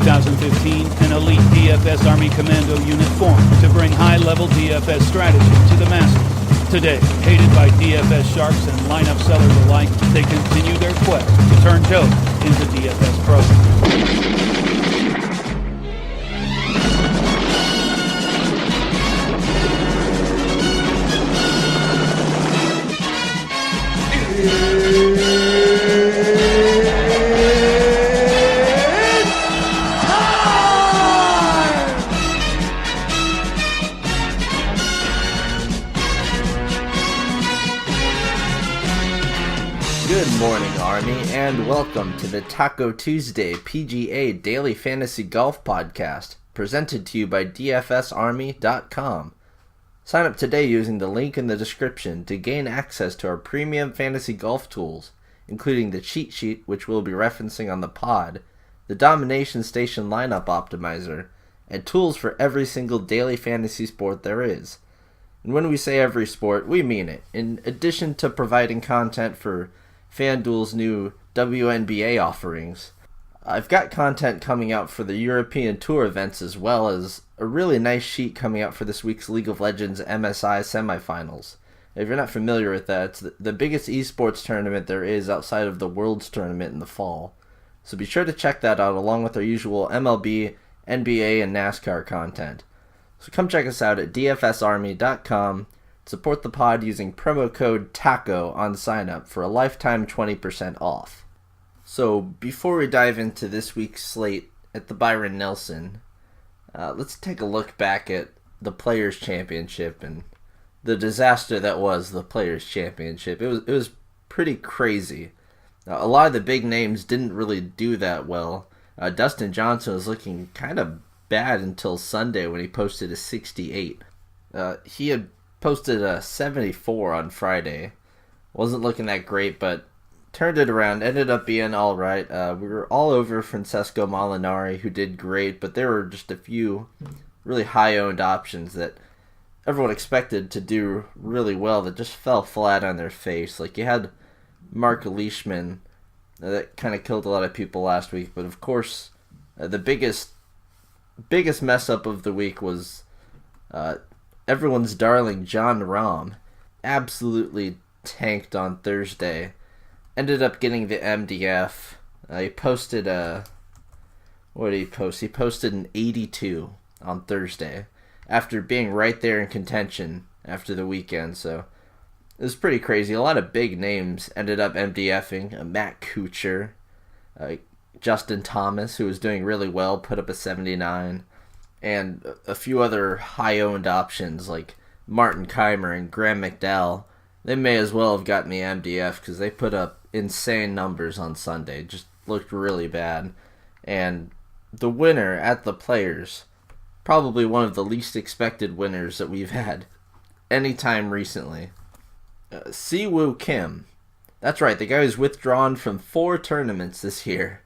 2015, an elite DFS Army Commando unit formed to bring high-level DFS strategy to the masses. Today, hated by DFS sharks and lineup sellers alike, they continue their quest to turn Joe into DFS pros. Good morning, Army, and welcome to the Taco Tuesday PGA Daily Fantasy Golf Podcast, presented to you by DFSArmy.com. Sign up today using the link in the description to gain access to our premium fantasy golf tools, including the cheat sheet, which we'll be referencing on the pod, the Domination Station Lineup Optimizer, and tools for every single daily fantasy sport there is. And when we say every sport, we mean it. In addition to providing content for FanDuel's new WNBA offerings, I've got content coming out for the European Tour events, as well as a really nice sheet coming out for this week's League of Legends MSI semifinals. If you're not familiar with that, it's the biggest esports tournament there is outside of the Worlds tournament in the fall. So be sure to check that out along with our usual MLB, NBA, and NASCAR content. So come check us out at DFSArmy.com. Support the pod using promo code TACO on sign up for a lifetime 20% off. So before we dive into this week's slate at the Byron Nelson, let's take a look back at the Players' Championship and the disaster that was the Players' Championship. It was pretty crazy. A lot of the big names didn't really do that well. Dustin Johnson was looking kind of bad until Sunday when he posted a 68. He had posted a 74 on Friday. Wasn't looking that great, but turned it around. Ended up being all right. We were all over Francesco Molinari, who did great, but there were just a few really high-owned options that everyone expected to do really well that just fell flat on their face. Like, you had Mark Leishman that kind of killed a lot of people last week, but of course, the biggest mess up of the week was everyone's darling Jon Rahm. Absolutely tanked on Thursday. Ended up getting the MDF. He posted what did he post? He posted an 82 on Thursday after being right there in contention after the weekend. So it was pretty crazy. A lot of big names ended up MDFing. Matt Kuchar, Justin Thomas, who was doing really well, put up a 79. And a few other high-owned options like Martin Keimer and Graham McDowell. They may as well have gotten the MDF because they put up insane numbers on Sunday. Just looked really bad. And the winner at the Players, probably one of the least expected winners that we've had anytime recently. Siwoo Kim. That's right, the guy who's withdrawn from 4 tournaments this year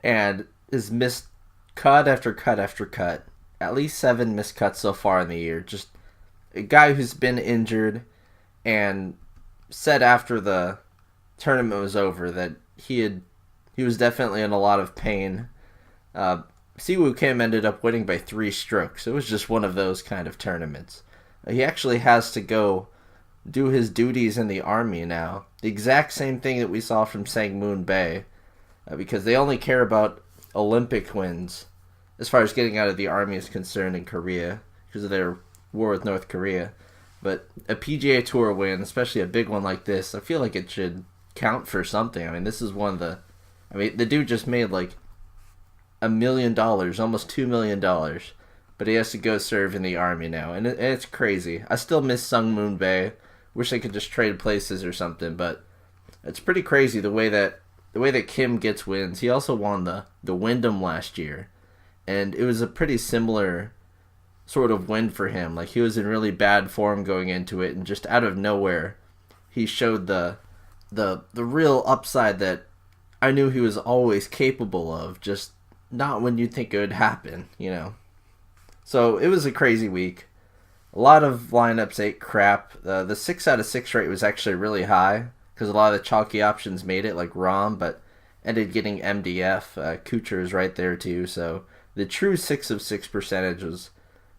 and has missed cut after cut after cut. At least 7 missed cuts so far in the year. Just a guy who's been injured and said after the tournament was over that he was definitely in a lot of pain. Siwoo Kim ended up winning by 3 strokes. It was just one of those kind of tournaments. He actually has to go do his duties in the Army now. The exact same thing that we saw from Sang Moon Bae, because they only care about Olympic wins as far as getting out of the Army is concerned in Korea because of their war with North Korea. But a PGA Tour win, especially a big one like this, I feel like it should count for something. I mean, this is one of the... I mean, the dude just made like $1 million, almost $2 million, but he has to go serve in the Army now, and it's crazy. I still miss Sang Moon Bae. Wish they could just trade places or something, but it's pretty crazy the way that Kim gets wins. He also won the Wyndham last year, and it was a pretty similar sort of win for him. Like, he was in really bad form going into it, and just out of nowhere, he showed the real upside that I knew he was always capable of, just not when you'd think it would happen, you know. So it was a crazy week. A lot of lineups ate crap. The 6 out of 6 rate was actually really high because a lot of the chalky options made it, like Rahm, but ended getting MDF. Kuchar is right there too, so the true 6 of 6 percentage was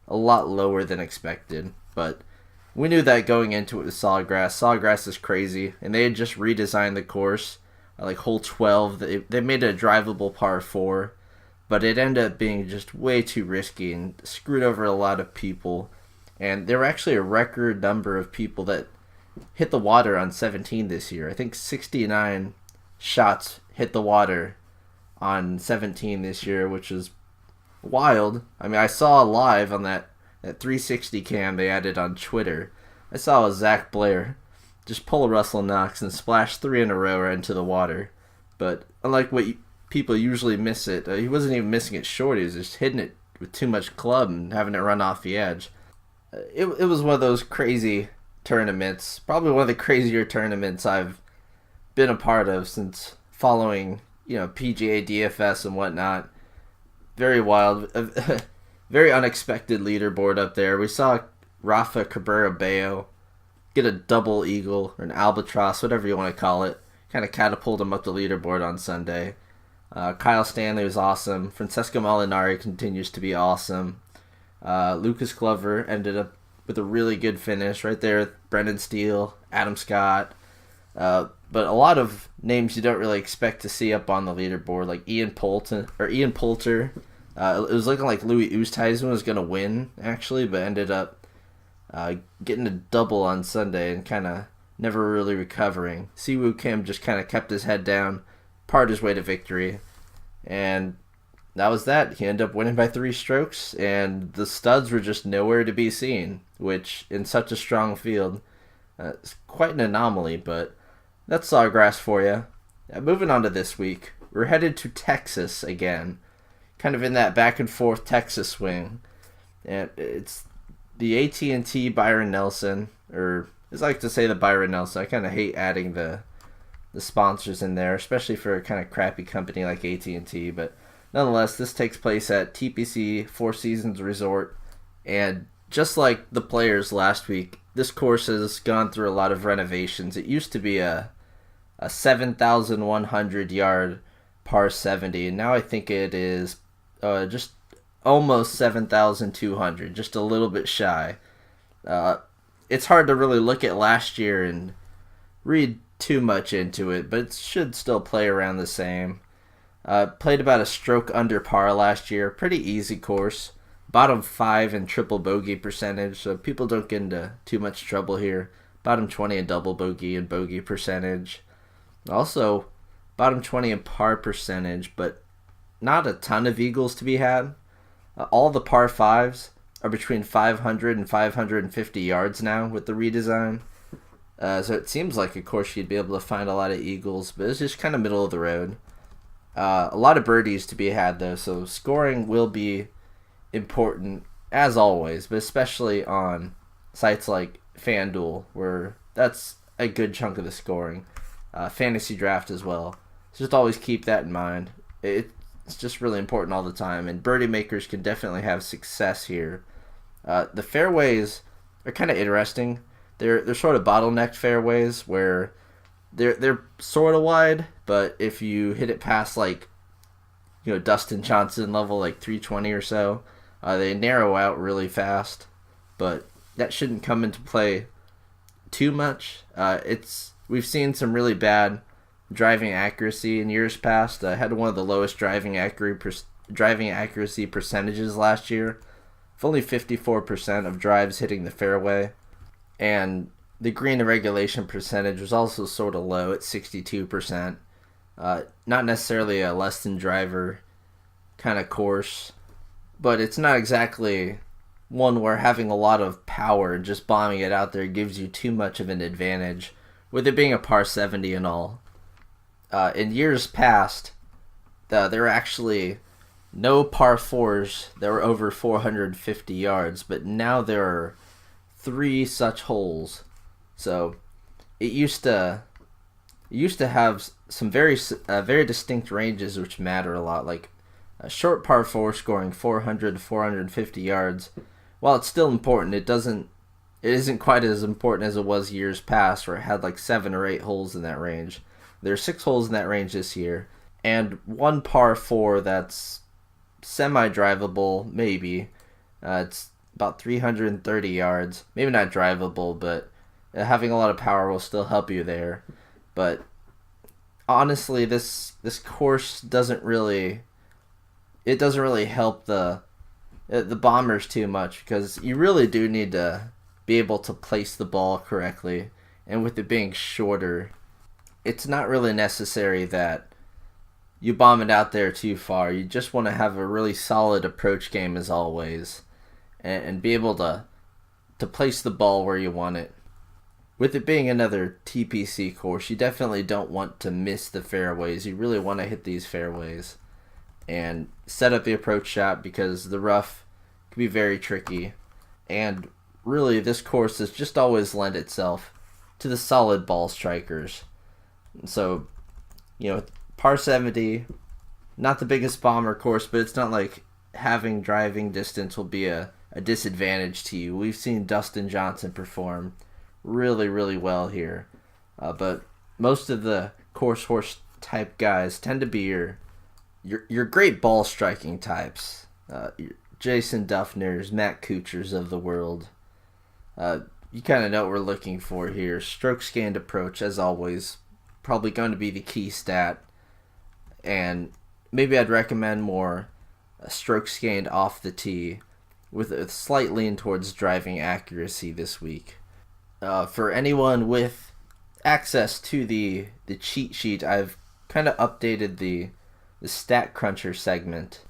a lot lower than expected, but we knew that going into it with Sawgrass. Sawgrass is crazy, and they had just redesigned the course. Like hole 12, they made it a drivable par 4, but it ended up being just way too risky and screwed over a lot of people. And there were actually a record number of people that hit the water on 17 this year. I think 69 shots hit the water on 17 this year, which is wild. I mean, I saw live on that 360 cam they added on Twitter. I saw a Zach Blair just pull a Russell Knox and splash 3 in a row right into the water. But unlike what people usually miss it, he wasn't even missing it short. He was just hitting it with too much club and having it run off the edge. It was one of those crazy tournaments. Probably one of the crazier tournaments I've been a part of since following, PGA, DFS, and whatnot. Very wild. Very unexpected leaderboard up there. We saw Rafa Cabrera Bello get a double eagle, or an albatross, whatever you want to call it. Kind of catapult him up the leaderboard on Sunday. Kyle Stanley was awesome. Francesco Molinari continues to be awesome. Lucas Glover ended up with a really good finish right there with Brendan Steele, Adam Scott. But a lot of names you don't really expect to see up on the leaderboard, like Ian Poulter. It was looking like Louis Oosthuizen was going to win, actually, but ended up getting a double on Sunday and kind of never really recovering. Siwoo Kim just kind of kept his head down, parred his way to victory, and that was that. He ended up winning by 3 strokes, and the studs were just nowhere to be seen, which in such a strong field is quite an anomaly, but that's Sawgrass for you. Moving on to this week, we're headed to Texas again, kind of in that back and forth Texas swing, and it's the AT&T Byron Nelson, or as I like to say, the Byron Nelson. I kind of hate adding the sponsors in there, especially for a kind of crappy company like AT&T, but nonetheless, this takes place at TPC Four Seasons Resort, and just like the Players last week, this course has gone through a lot of renovations. It used to be a 7,100 yard par 70, and now I think it is just almost 7,200, just a little bit shy. It's hard to really look at last year and read too much into it, but it should still play around the same. Played about a stroke under par last year. Pretty easy course. Bottom 5 in triple bogey percentage, so people don't get into too much trouble here. Bottom 20 in double bogey and bogey percentage. Also, bottom 20 in par percentage, but not a ton of eagles to be had. All the par 5s are between 500 and 550 yards now with the redesign. So it seems like a course you'd be able to find a lot of eagles, but it's just kind of middle of the road. A lot of birdies to be had, though, so scoring will be important, as always, but especially on sites like FanDuel, where that's a good chunk of the scoring. Fantasy draft as well. So just always keep that in mind. It's just really important all the time, and birdie makers can definitely have success here. The fairways are kind of interesting. They're sort of bottlenecked fairways where they're sort of wide, but if you hit it past Dustin Johnson level, like 320 or so, they narrow out really fast. But that shouldn't come into play too much. We've seen some really bad driving accuracy in years past. I had one of the lowest driving accuracy percentages last year. With only 54% of drives hitting the fairway, and the green irregulation percentage was also sort of low at 62%. Not necessarily a less than driver kind of course, but it's not exactly one where having a lot of power and just bombing it out there gives you too much of an advantage, with it being a par 70 and all. In years past, there were actually no par 4s that were over 450 yards, but now there are 3 such holes. So it used to have some very distinct ranges which matter a lot, like a short par 4 scoring 400 to 450 yards. While it's still important, it isn't quite as important as it was years past, where it had like 7 or 8 holes in that range. There are 6 holes in that range this year, and one par 4 that's semi-drivable, maybe. It's about 330 yards. Maybe not drivable, but having a lot of power will still help you there. But honestly, this course doesn't really help the bombers too much, because you really do need to be able to place the ball correctly. And with it being shorter, it's not really necessary that you bomb it out there too far. You just want to have a really solid approach game as always, and be able to place the ball where you want it. With it being another TPC course, you definitely don't want to miss the fairways. You really want to hit these fairways and set up the approach shot, because the rough can be very tricky. And really, this course has just always lent itself to the solid ball strikers. So, par 70, not the biggest bomber course, but it's not like having driving distance will be a disadvantage to you. We've seen Dustin Johnson perform really, really well here. But most of the course horse type guys tend to be your great ball striking types. Jason Duffners, Matt Kuchars of the world. You kind of know what we're looking for here. Stroke scanned approach, as always, probably going to be the key stat. And maybe I'd recommend more stroke scanned off the tee with a slight lean towards driving accuracy this week. For anyone with access to the cheat sheet, I've kind of updated the stat cruncher segment.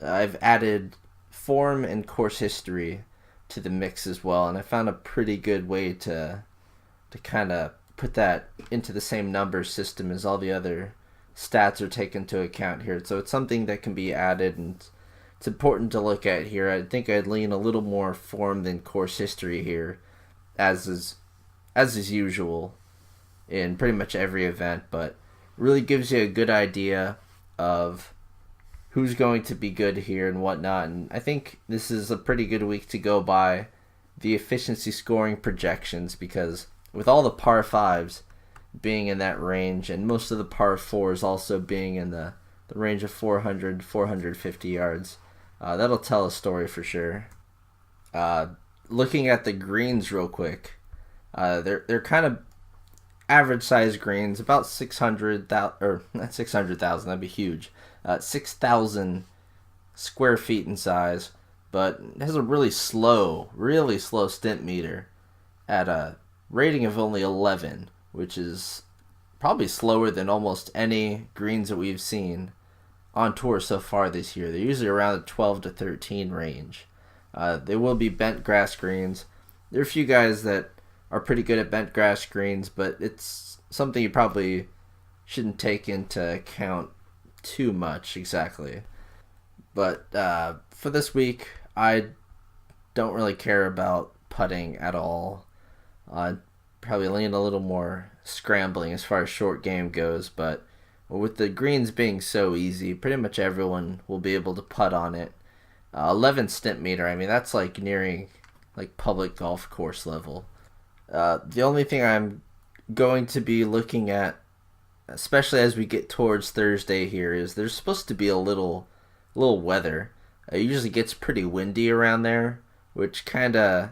I've added form and course history to the mix as well, and I found a pretty good way to kind of put that into the same number system as all the other stats are taken into account here. So it's something that can be added, and it's important to look at here. I think I'd lean a little more form than course history here, as is usual in pretty much every event, but really gives you a good idea of who's going to be good here and whatnot. And I think this is a pretty good week to go by the efficiency scoring projections, because with all the par 5s being in that range, and most of the par 4s also being in the range of 400, 450 yards, that'll tell a story for sure. Looking at the greens real quick, they're kind of average size greens, about 600,000, or not 600,000, that'd be huge. 6,000 square feet in size, but it has a really slow stint meter at a rating of only 11, which is probably slower than almost any greens that we've seen on tour so far this year. They're usually around the 12 to 13 range. They will be bent grass greens. There are a few guys that are pretty good at bent grass greens, but it's something you probably shouldn't take into account too much exactly. But for this week, I don't really care about putting at all. Probably lean a little more scrambling as far as short game goes, but with the greens being so easy, pretty much everyone will be able to putt on it. 11 stint meter, I mean, that's like nearing like public golf course level. The only thing I'm going to be looking at, especially as we get towards Thursday here, is there's supposed to be a little weather. It usually gets pretty windy around there, which kind of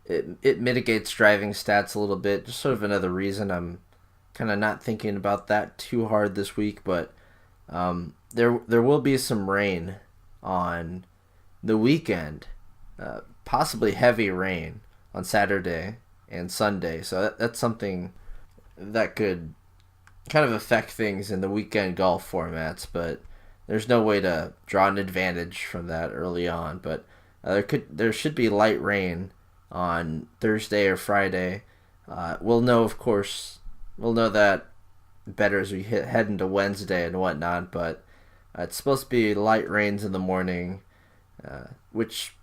it mitigates driving stats a little bit. Just sort of another reason I'm kind of not thinking about that too hard this week. But there will be some rain on the weekend, possibly heavy rain on Saturday and Sunday. So that's something that could kind of affect things in the weekend golf formats, but there's no way to draw an advantage from that early on. But there should be light rain on Thursday or Friday. We'll know that better as we head into Wednesday and whatnot, but it's supposed to be light rains in the morning, which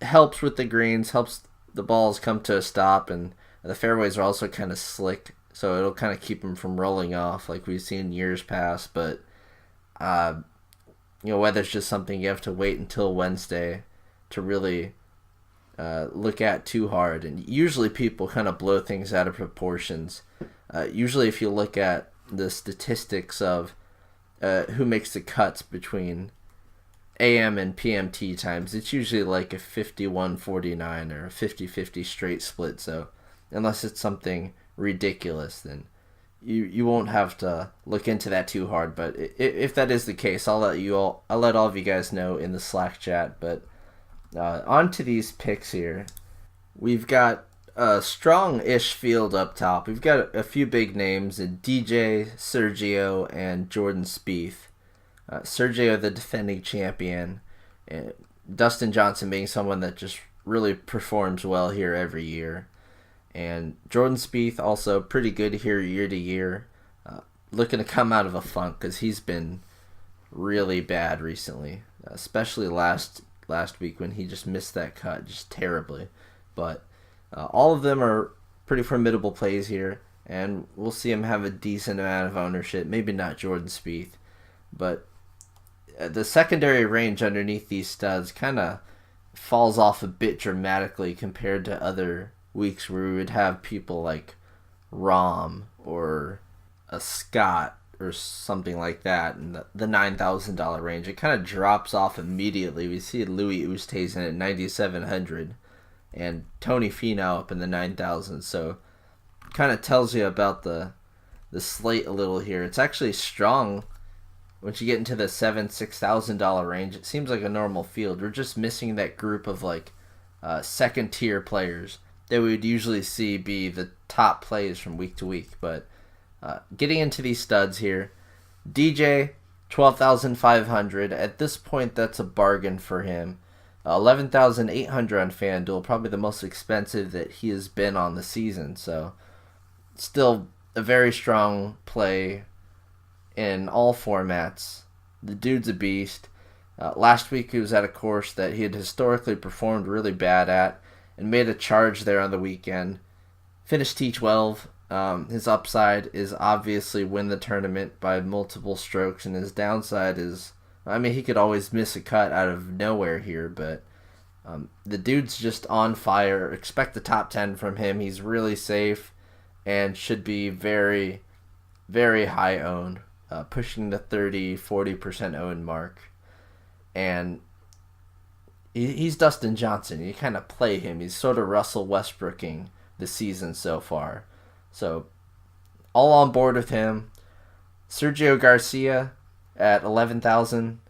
helps with the greens, helps the balls come to a stop, and the fairways are also kind of slick, so it'll kind of keep them from rolling off like we've seen years past. But weather's just something you have to wait until Wednesday to really look at too hard. And usually people kind of blow things out of proportions. Usually if you look at the statistics of who makes the cuts between AM and PM tee times. It's usually like a 51-49 or a 50-50 straight split. So unless it's something ridiculous, then you won't have to look into that too hard. But if that is the case, I'll let all of you guys know in the Slack chat. But on to these picks here. We've got a strong-ish field up top. We've got a few big names in DJ, Sergio, and Jordan Spieth. Sergio, the defending champion, and Dustin Johnson being someone that just really performs well here every year. And Jordan Spieth also pretty good here year to year. Looking to come out of a funk because he's been really bad recently, especially last week when he just missed that cut just terribly. But all of them are pretty formidable plays here, and we'll see him have a decent amount of ownership. Maybe not Jordan Spieth, but the secondary range underneath these studs kind of falls off a bit dramatically compared to other weeks where we would have people like Rahm or a Scott or something like that in the $9,000 range. It kind of drops off immediately. We see Louis Oosthuizen at 9,700 and Tony Finau up in the 9,000. So kind of tells you about the slate a little here. It's actually strong once you get into the $6,000 range. It seems like a normal field. We're just missing that group of like second tier players that we would usually see be the top plays from week to week. But getting into these studs here, DJ 12,500. At this point, that's a bargain for him. 11,800 on FanDuel, probably the most expensive that he has been on the season. So still a very strong play in all formats. The dude's a beast. Last week he was at a course that he had historically performed really bad at and made a charge there on the weekend. Finished T12. His upside is obviously win the tournament by multiple strokes, and his downside is, I mean, he could always miss a cut out of nowhere here, but the dude's just on fire. Expect the top 10 from him. He's really safe and should be very, very high owned, pushing the 30-40% owned mark. And he's Dustin Johnson. You kind of play him. He's sort of Russell Westbrooking the season so far. So all on board with him. Sergio Garcia at 11,000,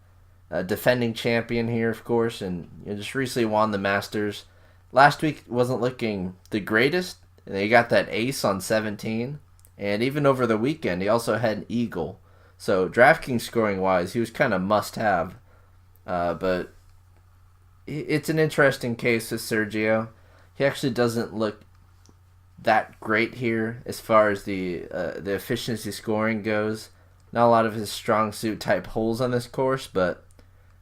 defending champion here, of course, and just recently won the Masters. Last week wasn't looking the greatest, and he got that ace on 17, and even over the weekend he also had an eagle. So DraftKings scoring wise, he was kind of must-have, but it's an interesting case with Sergio. He actually doesn't look that great here as far as the efficiency scoring goes. Not a lot of his strong suit type holes on this course, but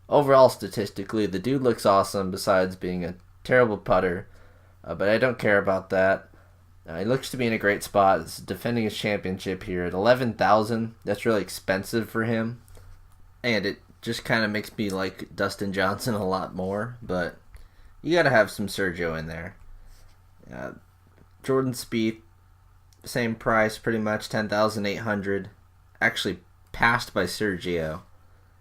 overall statistically, the dude looks awesome besides being a terrible putter. But I don't care about that. He looks to be in a great spot. He's defending his championship here at 11,000. That's really expensive for him, and it just kind of makes me like Dustin Johnson a lot more. But you got to have some Sergio in there. Jordan Spieth, same price pretty much, 10,800. Actually passed by Sergio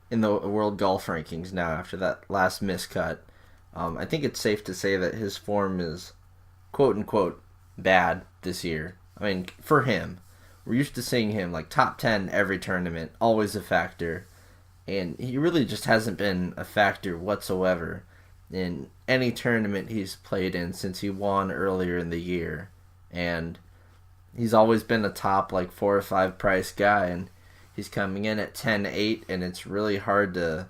in the world golf rankings now after that last miscut. I think it's safe to say that his form is quote-unquote bad this year. I mean, for him, we're used to seeing him like top 10 every tournament, always a factor, and he really just hasn't been a factor whatsoever in any tournament he's played in since he won earlier in the year. And he's always been a top like 4 or 5 price guy, and he's coming in at 10.8, and it's really hard to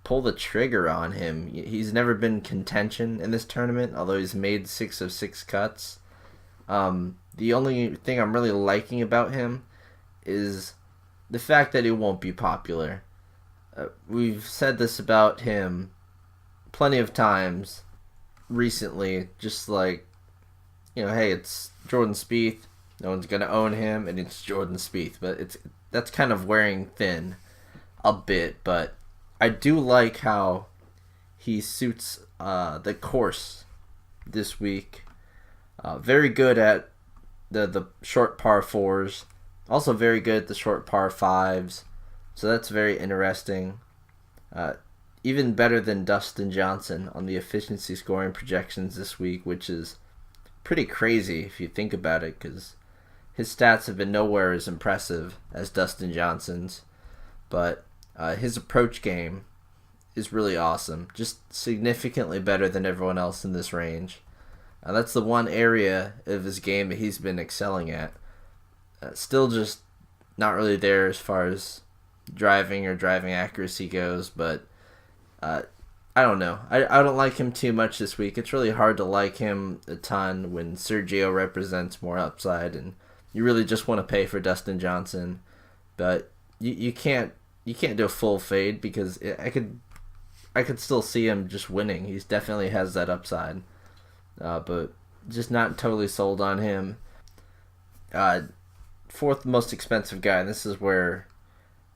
pull the trigger on him. He's never been in contention in this tournament, although he's made 6 of 6 cuts. The only thing I'm really liking about him is the fact that he won't be popular. We've said this about him plenty of times recently, just like, hey, it's Jordan Spieth. No one's going to own him, and it's Jordan Spieth. But that's kind of wearing thin a bit. But I do like how he suits the course this week. Very good at the short par 4s. Also very good at the short par 5s. So that's very interesting. Even better than Dustin Johnson on the efficiency scoring projections this week, which is pretty crazy if you think about it, because his stats have been nowhere as impressive as Dustin Johnson's. But his approach game is really awesome. Just significantly better than everyone else in this range. That's the one area of his game that he's been excelling at. Still just not really there as far as driving or driving accuracy goes, but I don't know. I don't like him too much this week. It's really hard to like him a ton when Sergio represents more upside, and you really just want to pay for Dustin Johnson. But you can't do a full fade, because I could still see him just winning. He definitely has that upside, but just not totally sold on him. Fourth most expensive guy, and this is where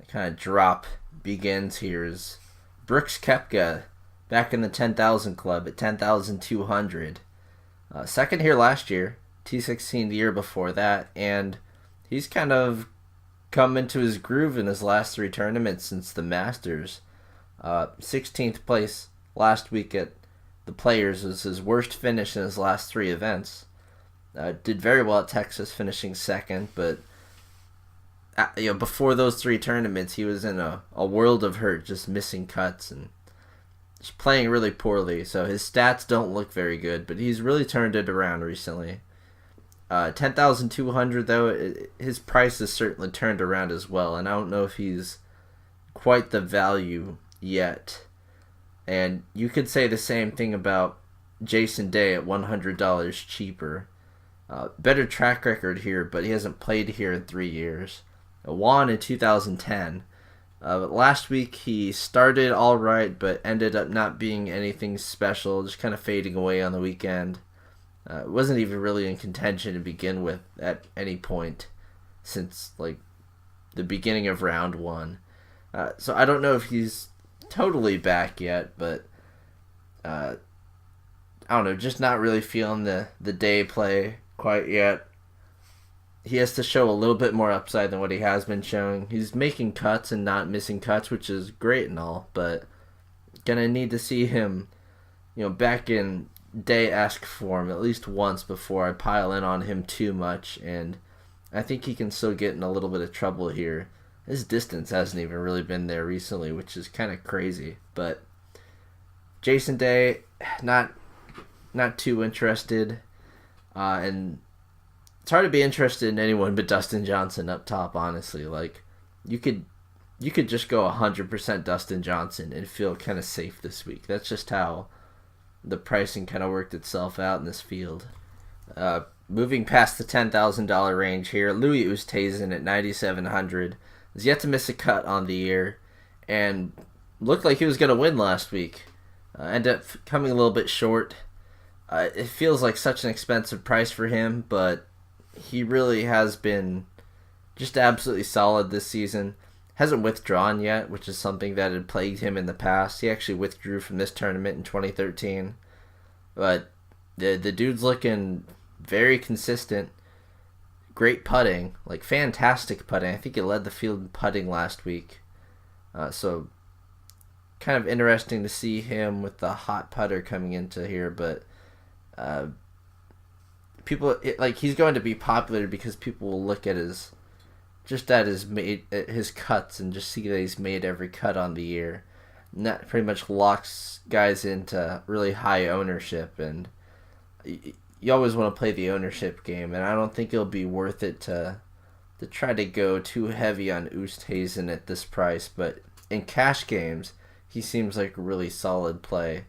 the kind of drop begins here, is Brooks Koepka, back in the 10,000 club at 10,200. Second here last year, T16 the year before that, and he's kind of come into his groove in his last three tournaments since the Masters. 16th place last week at the Players was his worst finish in his last three events. Did very well at Texas, finishing second, but before those three tournaments, he was in a world of hurt, just missing cuts and just playing really poorly. So his stats don't look very good, but he's really turned it around recently. 10,200 though, his price has certainly turned around as well, and I don't know if he's quite the value yet. And you could say the same thing about Jason Day at $100 cheaper. Better track record here, but he hasn't played here in 3 years. Won in 2010. Last week he started all right, but ended up not being anything special, just kind of fading away on the weekend. Wasn't even really in contention to begin with at any point since like the beginning of round one. So I don't know if he's totally back yet, but I don't know, just not really feeling the day play quite yet. He has to show a little bit more upside than what he has been showing. He's making cuts and not missing cuts, which is great and all, but gonna need to see him, back in day-esque form at least once before I pile in on him too much, and I think he can still get in a little bit of trouble here. His distance hasn't even really been there recently, which is kind of crazy. But Jason Day, not too interested, and it's hard to be interested in anyone but Dustin Johnson up top, honestly. Like, you could just go 100% Dustin Johnson and feel kind of safe this week. That's just how the pricing kind of worked itself out in this field. Moving past the $10,000 range here, Louis Oosthuizen at 9,700 is yet to miss a cut on the year, and looked like he was going to win last week. Ended up coming a little bit short. It feels like such an expensive price for him, but he really has been just absolutely solid this season. Hasn't withdrawn yet, which is something that had plagued him in the past. He actually withdrew from this tournament in 2013. But the dude's looking very consistent. Great putting, like fantastic putting. I think he led the field in putting last week. So kind of interesting to see him with the hot putter coming into here, but he's going to be popular because people will look at his cuts and just see that he's made every cut on the year. And that pretty much locks guys into really high ownership, and you always want to play the ownership game, and I don't think it'll be worth it to try to go too heavy on Oosthuizen at this price, but in cash games, he seems like a really solid play.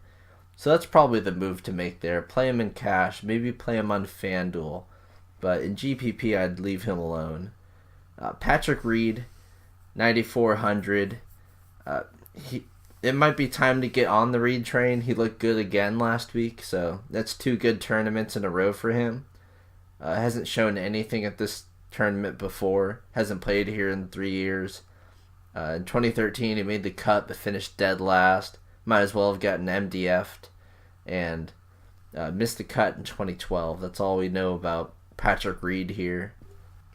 So that's probably the move to make there. Play him in cash, maybe play him on FanDuel, but in GPP, I'd leave him alone. Patrick Reed, 9,400. It might be time to get on the Reed train. He looked good again last week, so that's 2 good tournaments in a row for him. Hasn't shown anything at this tournament before. Hasn't played here in 3 years. In 2013, he made the cut but finished dead last. Might as well have gotten MDF'd, and missed the cut in 2012. That's all we know about Patrick Reed here.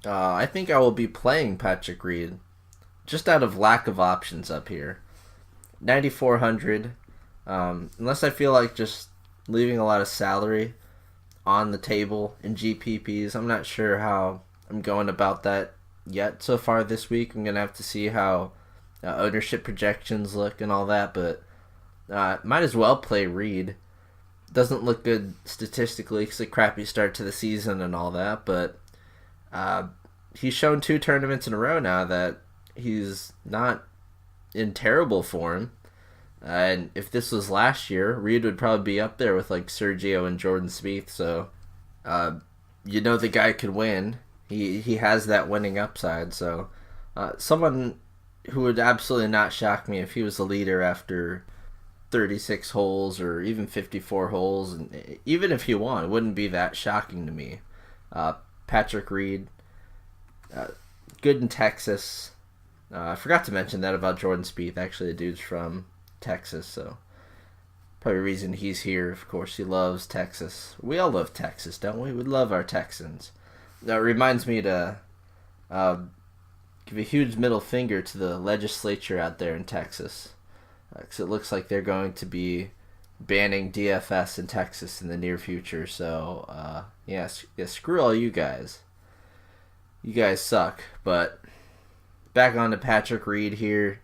I think I will be playing Patrick Reed just out of lack of options up here. 9,400. Unless I feel like just leaving a lot of salary on the table in GPPs, I'm not sure how I'm going about that yet so far this week. I'm going to have to see how ownership projections look and all that, but might as well play Reed. Doesn't look good statistically because a crappy start to the season and all that, but he's shown 2 tournaments in a row now that he's not in terrible form. And if this was last year, Reed would probably be up there with like Sergio and Jordan Spieth. So, the guy could win. He has that winning upside. So, someone who would absolutely not shock me if he was the leader after 36 holes or even 54 holes, and even if he won, it wouldn't be that shocking to me. Patrick Reed, good in Texas. I forgot to mention that about Jordan Spieth. Actually, the dude's from Texas, so probably the reason he's here. Of course, he loves Texas. We all love Texas, don't we? We love our Texans. That reminds me to give a huge middle finger to the legislature out there in Texas, because it looks like they're going to be banning DFS in Texas in the near future. So, screw all you guys. You guys suck. But back on to Patrick Reed here.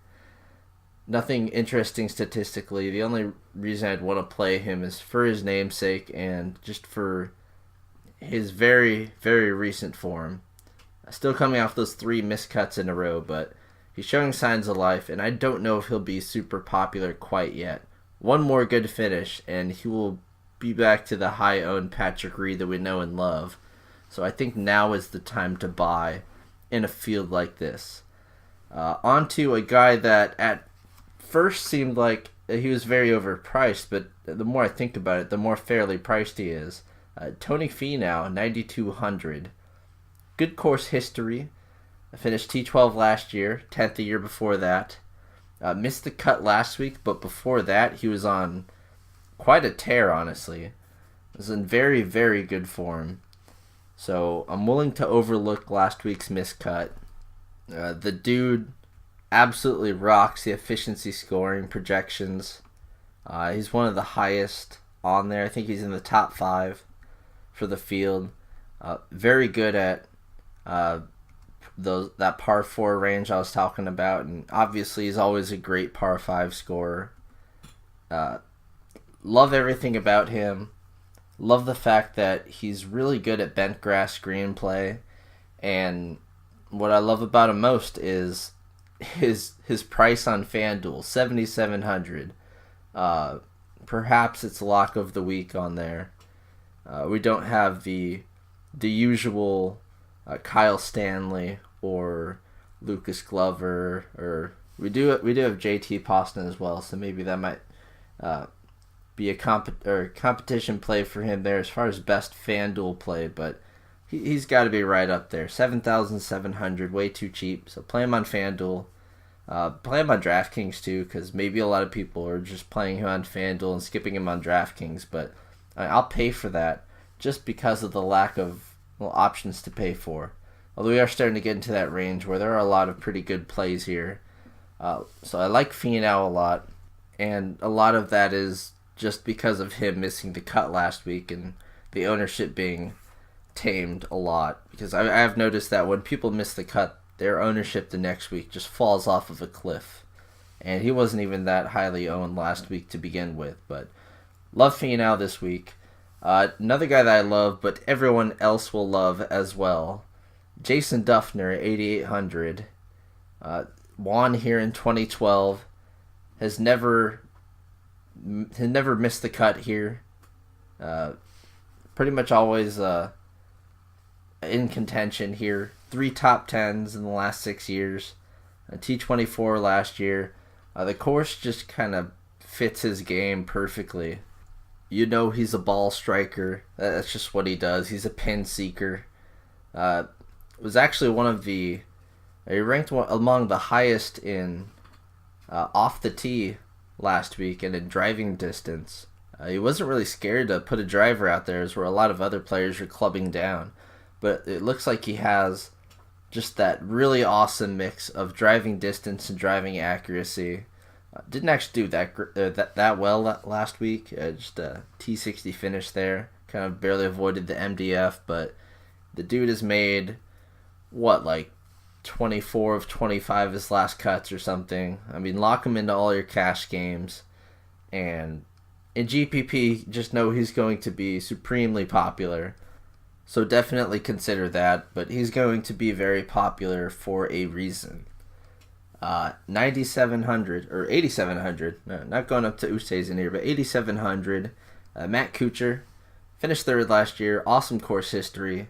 Nothing interesting statistically. The only reason I'd want to play him is for his namesake and just for his very, very recent form. Still coming off those 3 miscuts in a row, but he's showing signs of life, and I don't know if he'll be super popular quite yet. One more good finish, and he will be back to the high-owned Patrick Reed that we know and love. So I think now is the time to buy in a field like this. On to a guy that at first seemed like he was very overpriced, but the more I think about it, the more fairly priced he is. Tony Finau, 9,200. Good course history. Finished T12 last year, 10th the year before that. Missed the cut last week, but before that he was on quite a tear, honestly. Was in very, very good form. So I'm willing to overlook last week's miscut. The dude absolutely rocks the efficiency scoring projections. He's one of the highest on there. I think he's in the top 5 for the field. Very good at that par 4 range I was talking about, and obviously he's always a great par 5 scorer. Love everything about him. Love the fact that he's really good at bent grass green play, and what I love about him most is his price on FanDuel, 7,700. Perhaps it's lock of the week on there. We don't have the usual Kyle Stanley or Lucas Glover, or we do have JT Poston as well, so maybe that might be a competition play for him there as far as best FanDuel play, but he's got to be right up there. 7,700, way too cheap. So play him on FanDuel. Play him on DraftKings too, because maybe a lot of people are just playing him on FanDuel and skipping him on DraftKings, but I'll pay for that just because of the lack of options to pay for. Although we are starting to get into that range where there are a lot of pretty good plays here. So I like Finau a lot, and a lot of that is just because of him missing the cut last week and the ownership being tamed a lot. Because I have noticed that when people miss the cut, their ownership the next week just falls off of a cliff. And he wasn't even that highly owned last week to begin with. But love Finau this week. Another guy that I love, but everyone else will love as well. Jason Duffner, 8,800. Won here in 2012. Has never missed the cut here. Pretty much always in contention here. 3 top 10s in the last 6 years. A T24 last year. The course just kind of fits his game perfectly. You know he's a ball striker. That's just what he does. He's a pin seeker. Was actually one of the... He ranked among the highest in off the tee last week and in driving distance. He wasn't really scared to put a driver out there, as where a lot of other players are clubbing down. But it looks like he has just that really awesome mix of driving distance and driving accuracy. Didn't actually do that well last week. Just a T60 finish there. Kind of barely avoided the MDF, but the dude has made, like 24 of 25 of his last cuts or something. I mean, lock him into all your cash games. And in GPP, just know he's going to be supremely popular. So definitely consider that, but he's going to be very popular for a reason. 9,700 or 8,700, no, not going up to Oosthuizen here, but 8,700. Matt Kuchar finished third last year. Awesome course history.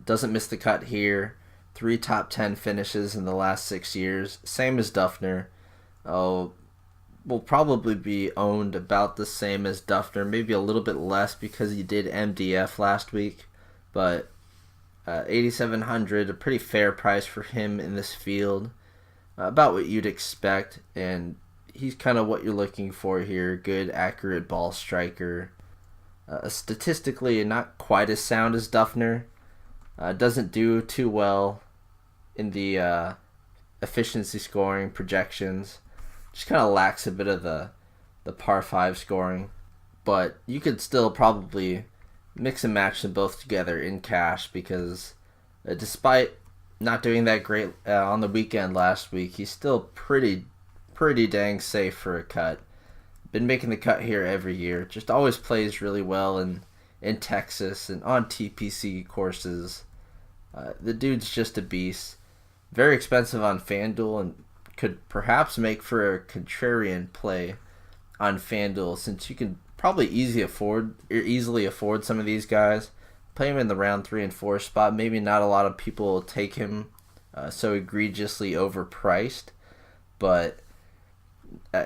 Doesn't miss the cut here. 3 top 10 finishes in the last 6 years. Same as Duffner. Will probably be owned about the same as Duffner, maybe a little bit less because he did MDF last week. But 8,700, a pretty fair price for him in this field. About what you'd expect, and he's kind of what you're looking for here. Good, accurate ball striker. Statistically, not quite as sound as Duffner. Doesn't do too well in the efficiency scoring projections. Just kind of lacks a bit of the par 5 scoring. But you could still probably mix and match them both together in cash because despite not doing that great on the weekend last week, he's still pretty dang safe for a cut. Been making the cut here every year. Just always plays really well in Texas and on TPC courses. The dude's just a beast. Very expensive on FanDuel and could perhaps make for a contrarian play on FanDuel since you can probably easily afford some of these guys. Play him in the round 3 and 4 spot. Maybe not a lot of people will take him so egregiously overpriced, but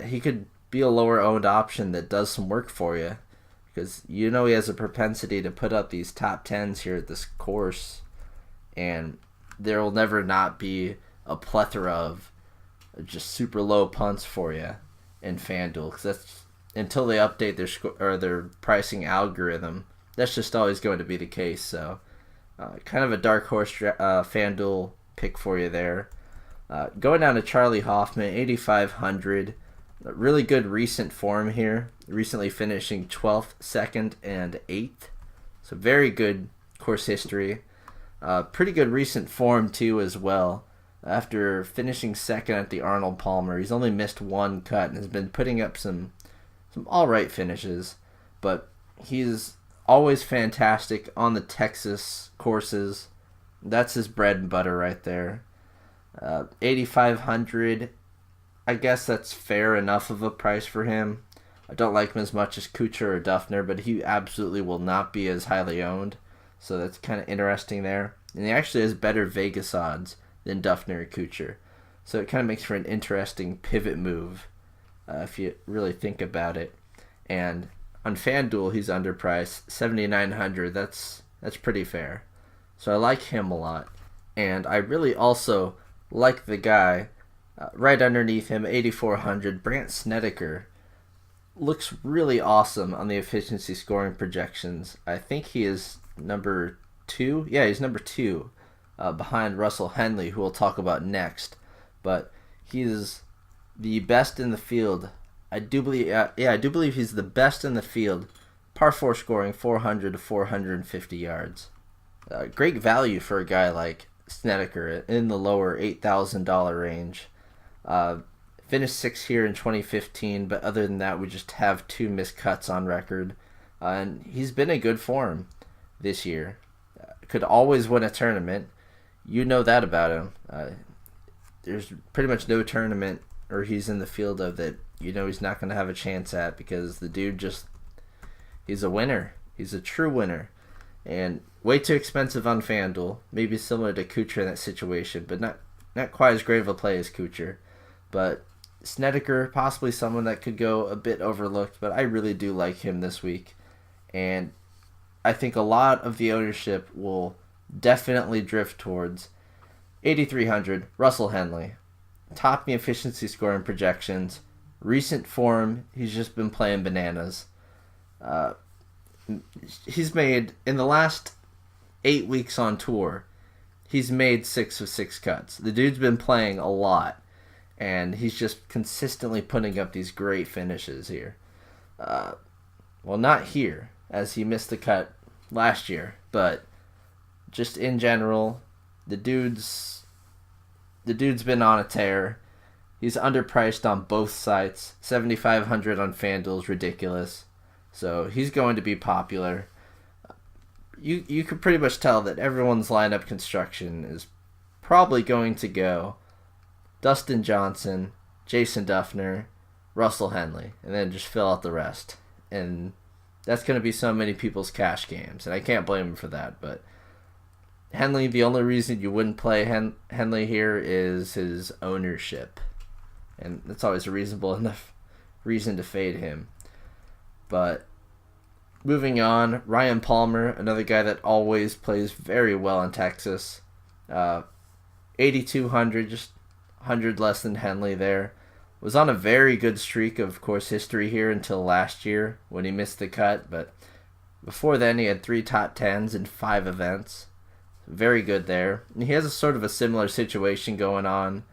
he could be a lower owned option that does some work for you because he has a propensity to put up these top 10s here at this course, and there will never not be a plethora of just super low punts for you in FanDuel because that's until they update their pricing algorithm. That's just always going to be the case. So, kind of a dark horse FanDuel pick for you there. Going down to Charlie Hoffman, 8,500. Really good recent form here. Recently finishing 12th, 2nd, and 8th. So very good course history. Pretty good recent form too as well. After finishing 2nd at the Arnold Palmer, he's only missed 1 cut and has been putting up some alright finishes. But he's always fantastic on the Texas courses. That's his bread and butter right there. 8,500. I guess that's fair enough of a price for him. I don't like him as much as Kuchar or Duffner, but he absolutely will not be as highly owned. So that's kind of interesting there. And he actually has better Vegas odds than Duffner or Kuchar. So it kind of makes for an interesting pivot move if you really think about it. And on FanDuel, he's underpriced, 7,900. That's pretty fair. So I like him a lot. And I really also like the guy right underneath him, 8,400. Brandt Snedeker looks really awesome on the efficiency scoring projections. I think he is number 2. Yeah, he's number 2 behind Russell Henley, who we'll talk about next. But he's the best in the field. I do believe he's the best in the field. Par 4 scoring, 400 to 450 yards. Great value for a guy like Snedeker in the lower $8,000 range. Finished 6th here in 2015, but other than that, we just have 2 missed cuts on record. And he's been in good form this year. Could always win a tournament. You know that about him. There's pretty much no tournament or he's in the field of that he's not going to have a chance at because the dude he's a winner. He's a true winner. And way too expensive on FanDuel. Maybe similar to Kuchar in that situation, but not quite as great of a play as Kuchar. But Snedeker, possibly someone that could go a bit overlooked, but I really do like him this week. And I think a lot of the ownership will definitely drift towards 8,300, Russell Henley. Top in the efficiency scoring projections. Recent form, he's just been playing bananas. He's made, in the last 8 weeks on tour, he's made 6 of 6 cuts. The dude's been playing a lot, and he's just consistently putting up these great finishes here. Well, not here, as he missed the cut last year, but just in general, the dude's been on a tear. He's underpriced on both sites. 7,500 on FanDuel is ridiculous. So he's going to be popular. You could pretty much tell that everyone's lineup construction is probably going to go Dustin Johnson, Jason Duffner, Russell Henley, and then just fill out the rest. And that's going to be so many people's cash games, and I can't blame him for that. But Henley, the only reason you wouldn't play Henley here is his ownership. And that's always a reasonable enough reason to fade him. But moving on, Ryan Palmer, another guy that always plays very well in Texas. 8,200, just 100 less than Henley there. Was on a very good streak of course history here until last year when he missed the cut. But before then, he had 3 top 10s in 5 events. Very good there. And he has a sort of a similar situation going on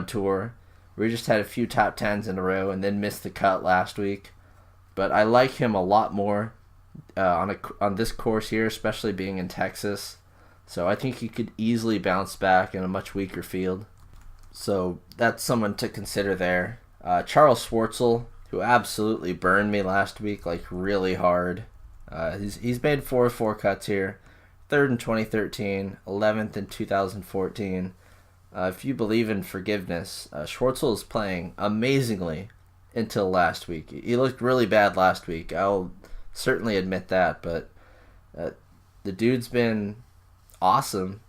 tour, where he just had a few top 10s in a row and then missed the cut last week. But I like him a lot more on this course here, especially being in Texas. So I think he could easily bounce back in a much weaker field. So that's someone to consider there. Charles Schwartzel, who absolutely burned me last week, like really hard. He's made 4 of 4 cuts here. 3rd in 2013, 11th in 2014. If you believe in forgiveness, Schwartzel is playing amazingly until last week. He looked really bad last week. I'll certainly admit that, but the dude's been awesome,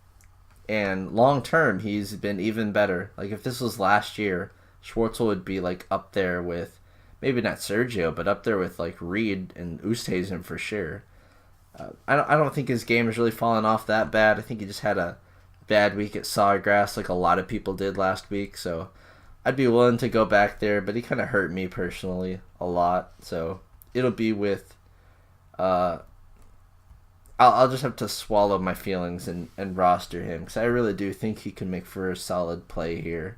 and long term he's been even better. Like if this was last year, Schwartzel would be like up there with maybe not Sergio, but up there with like Reed and Oosthuizen for sure. I don't think his game has really fallen off that bad. I think he just had a bad week at Sawgrass like a lot of people did last week, so I'd be willing to go back there, but he kind of hurt me personally a lot, so it'll be with I'll just have to swallow my feelings and roster him, because I really do think he can make for a solid play here.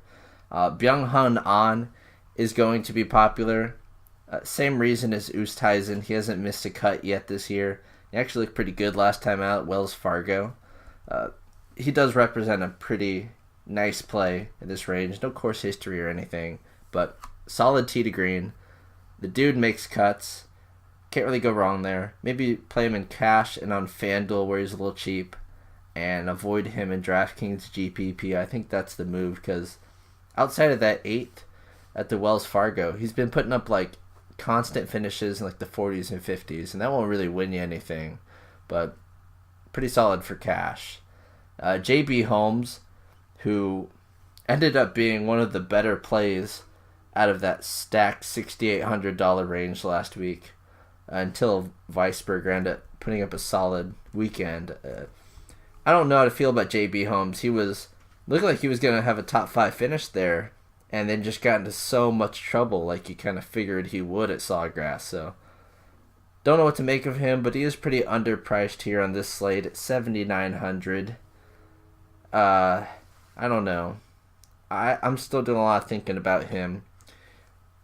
Byung-Hun An is going to be popular. Same reason as Oosthuizen. He hasn't missed a cut yet this year. He actually looked pretty good last time out at Wells Fargo. He does represent a pretty nice play in this range. No course history or anything, but solid tee to green. The dude makes cuts. Can't really go wrong there. Maybe play him in cash and on FanDuel where he's a little cheap, and avoid him in DraftKings GPP. I think that's the move, because outside of that 8th at the Wells Fargo, he's been putting up like constant finishes in like the 40s and 50s, and that won't really win you anything, but pretty solid for cash. JB Holmes, who ended up being one of the better plays out of that stacked $6,800 range last week, until Weisberger ended up putting up a solid weekend. I don't know how to feel about JB Holmes. He was looking like he was going to have a top 5 finish there, and then just got into so much trouble like you kind of figured he would at Sawgrass. So don't know what to make of him, but he is pretty underpriced here on this slate at $7,900. I don't know. I'm still doing a lot of thinking about him.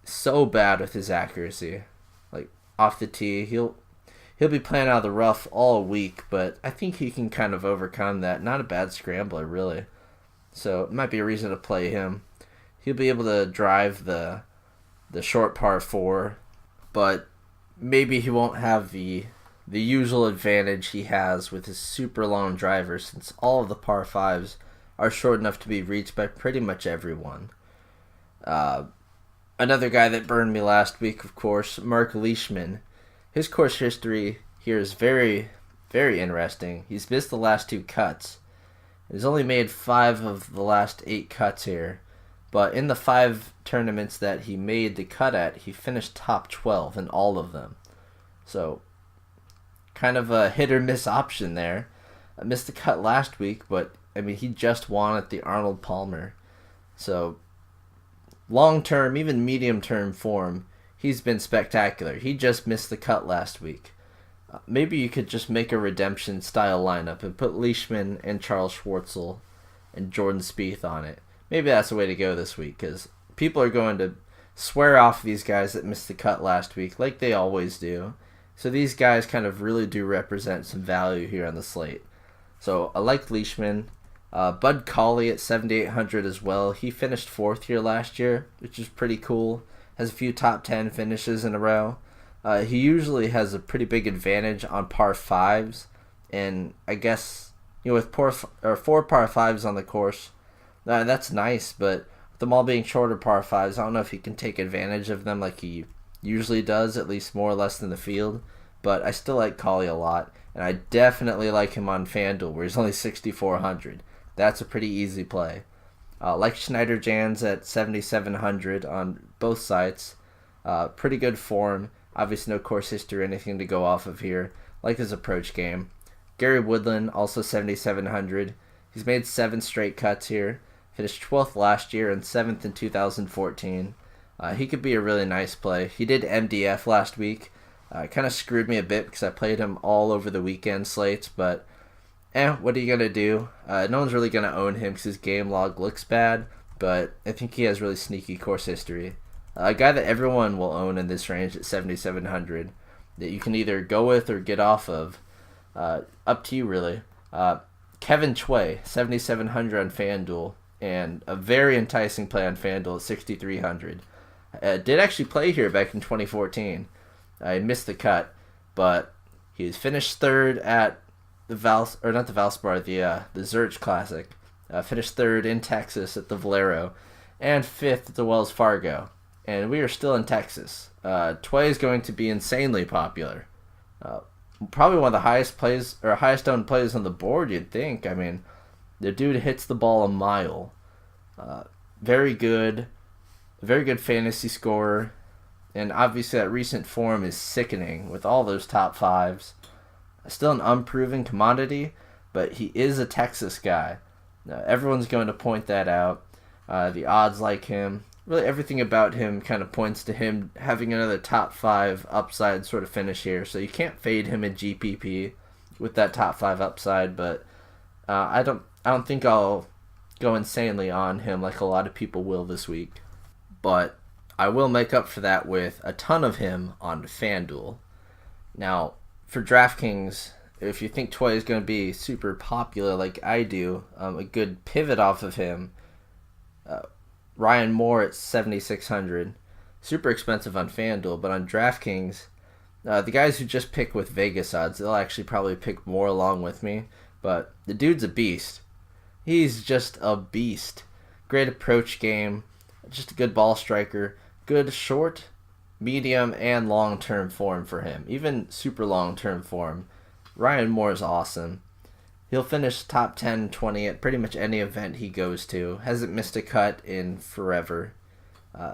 So bad with his accuracy. Like off the tee, he'll be playing out of the rough all week, but I think he can kind of overcome that. Not a bad scrambler, really. So it might be a reason to play him. He'll be able to drive the short par 4, but maybe he won't have the usual advantage he has with his super long driver, since all of the par 5s are short enough to be reached by pretty much everyone. Another guy that burned me last week, of course, Mark Leishman. His course history here is very, very interesting. He's missed the last 2 cuts. He's only made 5 of the last 8 cuts here, but in the 5 tournaments that he made the cut at, he finished top 12 in all of them. So, kind of a hit or miss option there. I missed the cut last week, but I mean, he just won at the Arnold Palmer. So, long-term, even medium-term form, he's been spectacular. He just missed the cut last week. Maybe you could just make a redemption style lineup and put Leishman and Charles Schwartzel and Jordan Spieth on it. Maybe that's the way to go this week, because people are going to swear off these guys that missed the cut last week like they always do. So these guys kind of really do represent some value here on the slate. So I like Leishman. Bud Cauley at 7,800 as well. He finished 4th here last year, which is pretty cool. Has a few top 10 finishes in a row. He usually has a pretty big advantage on par 5s. And I guess, with 4 par 5s on the course, that's nice. But with them all being shorter par 5s, I don't know if he can take advantage of them like he usually does, at least more or less than the field. But I still like Cauley a lot. And I definitely like him on FanDuel, where he's only 6,400. That's a pretty easy play. Like Schneider Jans at 7,700 on both sites. Pretty good form. Obviously no course history or anything to go off of here. Like his approach game. Gary Woodland, also 7,700. He's made 7 straight cuts here. Finished 12th last year and 7th in 2014. He could be a really nice play. He did MDF last week. Kind of screwed me a bit because I played him all over the weekend slates, but what are you going to do? No one's really going to own him because his game log looks bad, but I think he has really sneaky course history. A guy that everyone will own in this range at 7,700 that you can either go with or get off of. Up to you, really. Kevin Choi, 7,700 on FanDuel, and a very enticing play on FanDuel at 6,300. Did actually play here back in 2014. I missed the cut, but he's finished 3rd at the Zurich Classic. Finished 3rd in Texas at the Valero, and 5th at the Wells Fargo. And we are still in Texas. Tway is going to be insanely popular. Probably one of the highest owned plays on the board, you'd think. I mean, the dude hits the ball a mile. Very good fantasy scorer. And obviously that recent form is sickening with all those top 5s. Still an unproven commodity, but he is a Texas guy. Everyone's going to point that out. The odds like him. Really everything about him kind of points to him having another top 5 upside sort of finish here. So you can't fade him in GPP with that top 5 upside, but I don't think I'll go insanely on him like a lot of people will this week. But I will make up for that with a ton of him on FanDuel. Now, for DraftKings, if you think Toy is going to be super popular like I do, a good pivot off of him, Ryan Moore at 7,600. Super expensive on FanDuel, but on DraftKings, the guys who just pick with Vegas odds, they'll actually probably pick more along with me. But the dude's a beast. He's just a beast. Great approach game, just a good ball striker, good short, medium, and long-term form for him. Even super long-term form. Ryan Moore is awesome. He'll finish top 10, 20 at pretty much any event he goes to. Hasn't missed a cut in forever.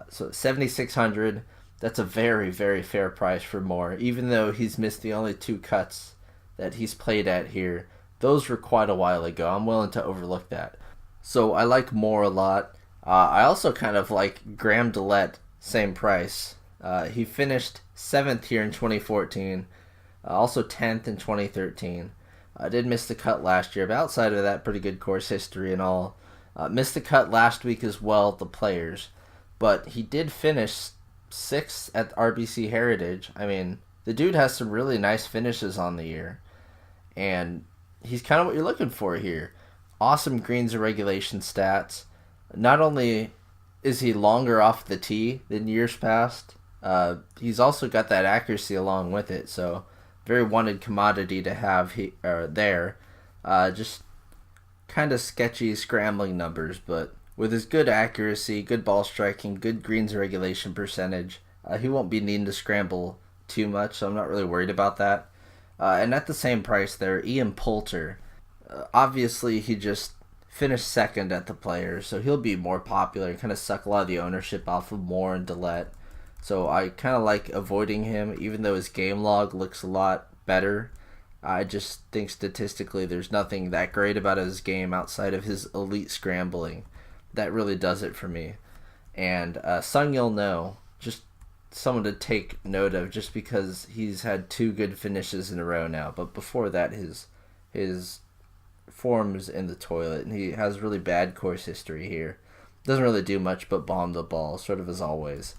So 7,600, that's a very, very fair price for Moore. Even though he's missed the only 2 cuts that he's played at here. Those were quite a while ago. I'm willing to overlook that. So I like Moore a lot. I also kind of like Graham Dillette, same price. He finished 7th here in 2014. Also 10th in 2013. I did miss the cut last year, but outside of that, pretty good course history and all. Missed the cut last week as well at the Players, but he did finish 6th at RBC Heritage. I mean, the dude has some really nice finishes on the year, and he's kind of what you're looking for here. Awesome greens and regulation stats. Not only is he longer off the tee than years past, he's also got that accuracy along with it, so very wanted commodity to have there. Just kind of sketchy scrambling numbers, but with his good accuracy, good ball striking, good greens regulation percentage, he won't be needing to scramble too much, so I'm not really worried about that. And at the same price there, Ian Poulter. Obviously, he just finished 2nd at the Players, so he'll be more popular and kind of suck a lot of the ownership off of Moore and Dillette. So I kind of like avoiding him, even though his game log looks a lot better. I just think statistically there's nothing that great about his game outside of his elite scrambling. That really does it for me. And Sung Yul No, just someone to take note of just because he's had 2 good finishes in a row now. But before that, his form's in the toilet, and he has really bad course history here. Doesn't really do much but bomb the ball, sort of as always.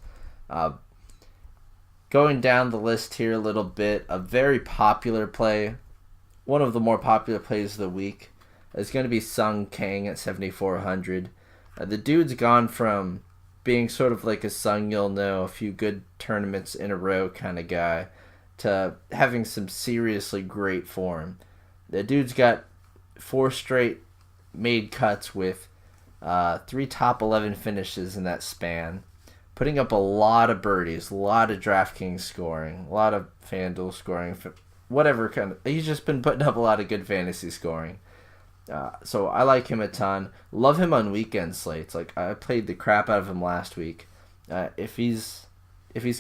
Going down the list here a little bit, a very popular play, one of the more popular plays of the week, is going to be Sung Kang at 7,400. The dude's gone from being sort of like a Sung you'll know, a few good tournaments in a row kind of guy, to having some seriously great form. The dude's got 4 straight made cuts with 3 top 11 finishes in that span, putting up a lot of birdies, a lot of DraftKings scoring, a lot of FanDuel scoring, whatever kind of. He's just been putting up a lot of good fantasy scoring. So I like him a ton. Love him on weekend slates. Like, I played the crap out of him last week. If he's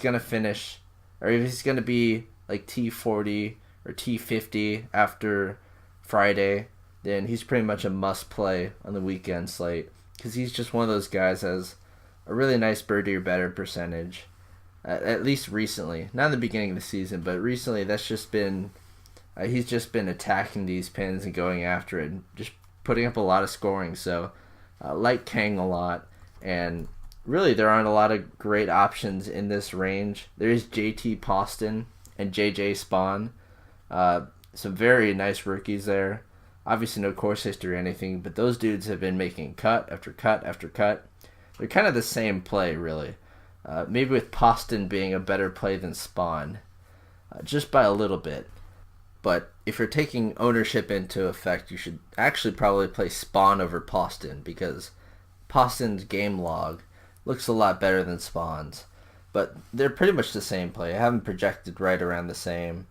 gonna finish, or if he's gonna be like T40 or T50 after Friday, then he's pretty much a must play on the weekend slate, because he's just one of those guys that has a really nice birdie or better percentage. At least recently, not in the beginning of the season, but recently that's just been. He's just been attacking these pins and going after it and just putting up a lot of scoring. So, like Kang a lot. And really, there aren't a lot of great options in this range. There is JT Poston and JJ Spawn. Some very nice rookies there. Obviously, no course history or anything, but those dudes have been making cut after cut after cut. They're kind of the same play, really. Maybe with Poston being a better play than Spawn, just by a little bit. But if you're taking ownership into effect, you should actually probably play Spawn over Poston, because Poston's game log looks a lot better than Spawn's. But they're pretty much the same play. I have them projected right around the same,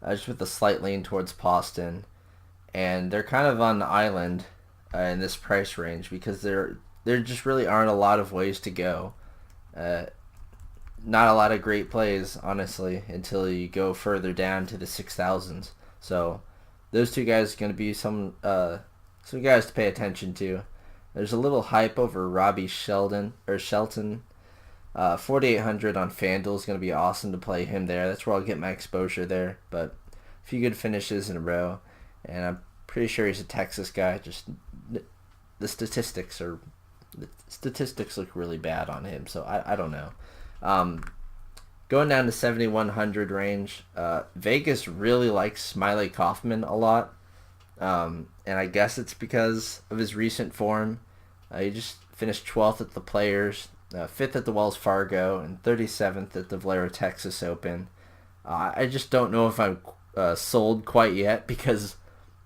just with a slight lean towards Poston. And they're kind of on the island in this price range, because there just really aren't a lot of ways to go. Not a lot of great plays, honestly, until you go further down to the 6,000s. So those 2 guys are going to be some guys to pay attention to. There's a little hype over Robbie Shelton. 4,800 on FanDuel is going to be awesome to play him there. That's where I'll get my exposure there. But a few good finishes in a row, and I'm pretty sure he's a Texas guy. Just the statistics look really bad on him, so I don't know. Going down to 7,100 range, Vegas really likes Smiley Kaufman a lot, and I guess it's because of his recent form. He just finished 12th at the Players, 5th at the Wells Fargo, and 37th at the Valero Texas Open. I just don't know if I'm sold quite yet, because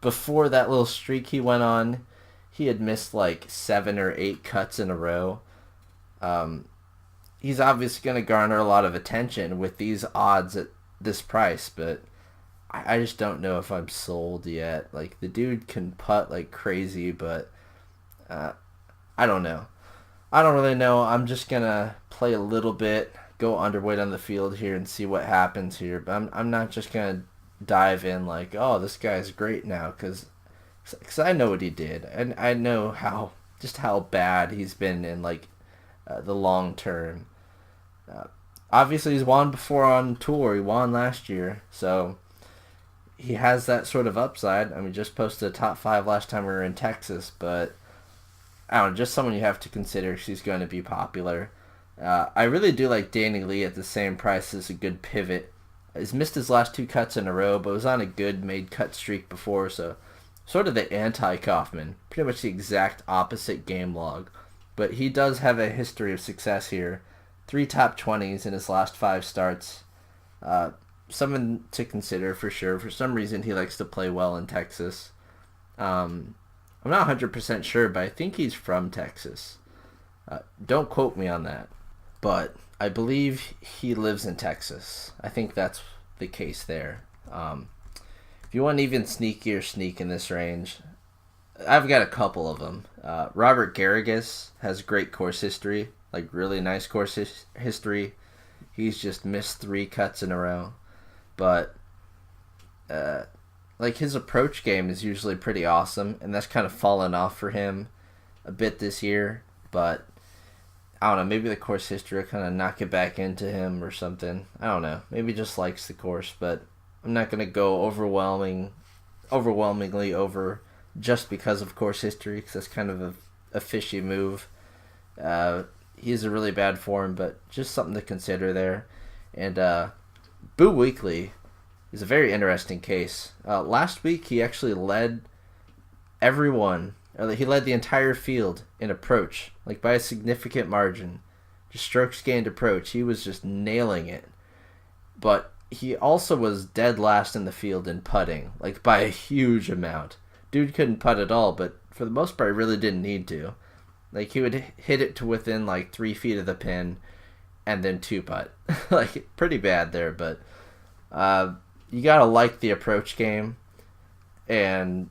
before that little streak he went on, he had missed like 7 or 8 cuts in a row. He's obviously going to garner a lot of attention with these odds at this price, but I just don't know if I'm sold yet. Like, the dude can putt like crazy, but I don't know. I don't really know. I'm just going to play a little bit, go underweight on the field here and see what happens here. But I'm not just going to dive in like, oh, this guy's great now, because I know what he did. And I know how bad he's been in like the long term. Obviously, he's won before on tour. He won last year, so he has that sort of upside. I mean, just posted a top 5 last time we were in Texas, but I don't know, just someone you have to consider if he's going to be popular. I really do like Danny Lee at the same price as a good pivot. He's missed his last 2 cuts in a row, but was on a good made cut streak before, so sort of the anti-Kaufman, pretty much the exact opposite game log. But he does have a history of success here. 3 top 20s in his last 5 starts. Someone to consider for sure. For some reason, he likes to play well in Texas. I'm not 100% sure, but I think he's from Texas. Don't quote me on that. But I believe he lives in Texas. I think that's the case there. If you want even sneakier sneak in this range, I've got a couple of them. Robert Garrigus has great course history, like really nice course history. He's just missed 3 cuts in a row. But like his approach game is usually pretty awesome, and that's kind of fallen off for him a bit this year. But I don't know, maybe the course history will kind of knock it back into him or something. I don't know. Maybe he just likes the course, but I'm not going to go overwhelmingly over just because of course history, because that's kind of a fishy move. He's a really bad form, but just something to consider there. And Boo Weekly is a very interesting case. Last week, he actually led everyone. He led the entire field in approach, like by a significant margin. Just strokes gained approach. He was just nailing it. But he also was dead last in the field in putting, like by a huge amount. Dude couldn't putt at all, but for the most part, he really didn't need to. Like, he would hit it to within, like, 3 feet of the pin and then 2-putt. Like, pretty bad there, but you gotta like the approach game. And